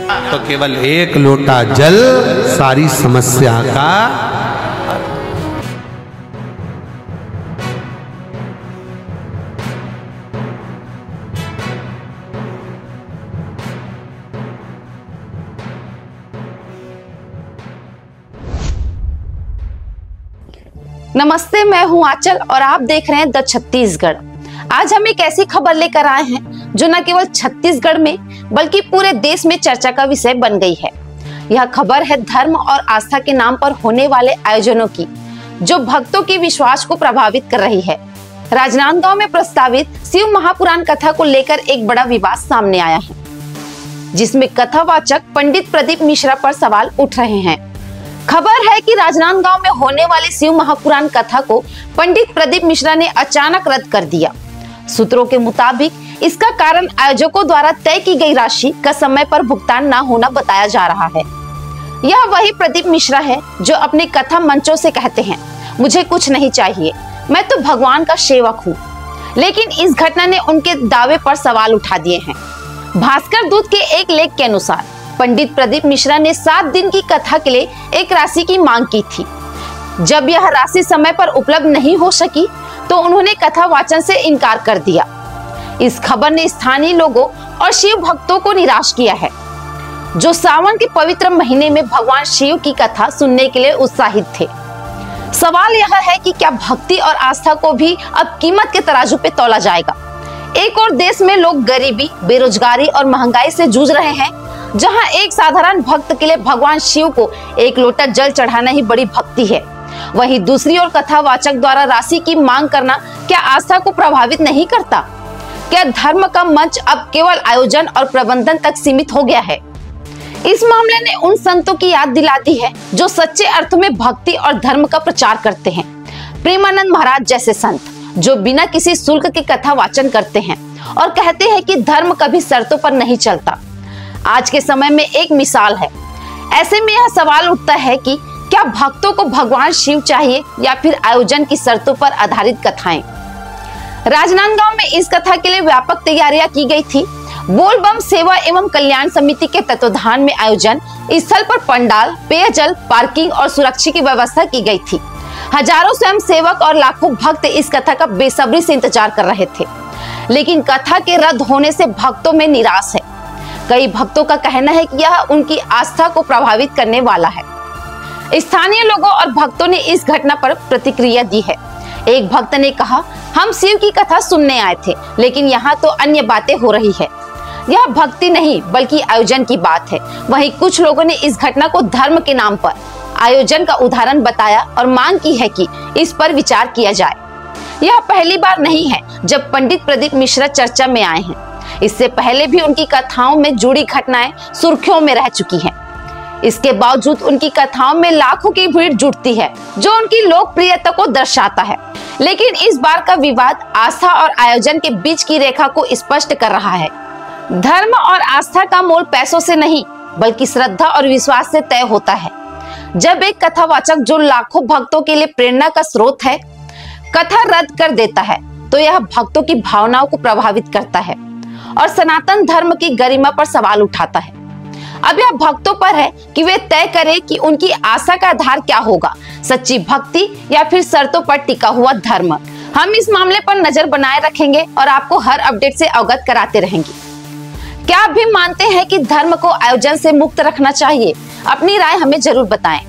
तो केवल एक लोटा जल सारी समस्या का। नमस्ते, मैं हूं आंचल और आप देख रहे हैं द छत्तीसगढ़। आज हम एक ऐसी खबर लेकर आए हैं जो न केवल छत्तीसगढ़ में बल्कि पूरे देश में चर्चा का विषय बन गई है। यह खबर है धर्म और आस्था के नाम पर होने वाले आयोजनों की, जो भक्तों के विश्वास को प्रभावित कर रही है। राजनांदगांव में प्रस्तावित शिव महापुराण कथा को लेकर एक बड़ा विवाद सामने आया है, जिसमें कथावाचक पंडित प्रदीप मिश्रा पर सवाल उठ रहे हैं। खबर है कि राजनांदगांव में होने वाली शिव महापुराण कथा को पंडित प्रदीप मिश्रा ने अचानक रद्द कर दिया। सूत्रों के मुताबिक इसका कारण आयोजकों द्वारा तय की गई राशि का समय पर भुगतान न होना बताया जा रहा है। यह वही प्रदीप मिश्रा है जो अपने कथा मंचों से कहते हैं, मुझे कुछ नहीं चाहिए, मैं तो भगवान का सेवक हूँ। लेकिन इस घटना ने उनके दावे पर सवाल उठा दिए हैं। भास्कर दूत के एक लेख के अनुसार पंडित प्रदीप मिश्रा ने 7 दिन की कथा के लिए एक राशि की मांग की थी। जब यह राशि समय पर उपलब्ध नहीं हो सकी तो उन्होंने कथा वाचन से इनकार कर दिया। इस खबर ने स्थानीय लोगों और शिव भक्तों को निराश किया है, जो सावन के पवित्र महीने में भगवान शिव की कथा सुनने के लिए उत्साहित थे। सवाल यह है कि क्या भक्ति और आस्था को भी अब कीमत के तराजू पे तौला जाएगा। एक और देश में लोग गरीबी, बेरोजगारी और महंगाई से जूझ रहे हैं, जहां एक साधारण भक्त के लिए भगवान शिव को एक लोटा जल चढ़ाना ही बड़ी भक्ति है। वहीं दूसरी ओर कथावाचक द्वारा राशि की मांग करना क्या आस्था को प्रभावित नहीं करता? क्या धर्म का मंच अब केवल आयोजन और प्रबंधन तक सीमित हो गया है? इस मामले ने उन संतों की याद दिलाती है जो सच्चे अर्थ में भक्ति और धर्म का प्रचार करते हैं। प्रेमानंद महाराज जैसे संत, जो बिना किसी शुल्क के कथा वाचन करते हैं और कहते हैं कि धर्म कभी शर्तों पर नहीं चलता, आज के समय में एक मिसाल है। ऐसे में यह सवाल उठता है कि क्या भक्तों को भगवान शिव चाहिए या फिर आयोजन की शर्तों पर आधारित कथाएं। राजनांदगांव में इस कथा के लिए व्यापक तैयारियां की गई थी। बोलबम सेवा एवं कल्याण समिति के तत्वाधान में आयोजन स्थल पर पंडाल, पेयजल, पार्किंग और सुरक्षा की व्यवस्था की गई थी। हजारों स्वयं सेवक और लाखों भक्त इस कथा का बेसब्री से इंतजार कर रहे थे, लेकिन कथा के रद्द होने से भक्तों में निराश है। कई भक्तों का कहना है कि यह उनकी आस्था को प्रभावित करने वाला है। स्थानीय लोगों और भक्तों ने इस घटना पर प्रतिक्रिया दी है। एक भक्त ने कहा, हम शिव की कथा सुनने आए थे, लेकिन यहाँ तो अन्य बातें हो रही है। यह भक्ति नहीं बल्कि आयोजन की बात है। वहीं कुछ लोगों ने इस घटना को धर्म के नाम पर आयोजन का उदाहरण बताया और मांग की है कि इस पर विचार किया जाए। यह पहली बार नहीं है जब पंडित प्रदीप मिश्रा चर्चा में आए हैं। इससे पहले भी उनकी कथाओं में जुड़ी घटनाएं सुर्खियों में रह चुकी हैं। इसके बावजूद उनकी कथाओं में लाखों की भीड़ जुटती है, जो उनकी लोकप्रियता को दर्शाता है। लेकिन इस बार का विवाद आस्था और आयोजन के बीच की रेखा को स्पष्ट कर रहा है। धर्म और आस्था का मोल पैसों से नहीं बल्कि श्रद्धा और विश्वास से तय होता है। जब एक कथावाचक जो लाखों भक्तों के लिए प्रेरणा का स्रोत है, कथा रद्द कर देता है, तो यह भक्तों की भावनाओं को प्रभावित करता है और सनातन धर्म की गरिमा पर सवाल उठाता है। अब यह भक्तों पर है कि वे तय करें कि उनकी आशा का आधार क्या होगा, सच्ची भक्ति या फिर शर्तों पर टिका हुआ धर्म। हम इस मामले पर नजर बनाए रखेंगे और आपको हर अपडेट से अवगत कराते रहेंगे। क्या आप भी मानते हैं कि धर्म को आयोजन से मुक्त रखना चाहिए? अपनी राय हमें जरूर बताएं।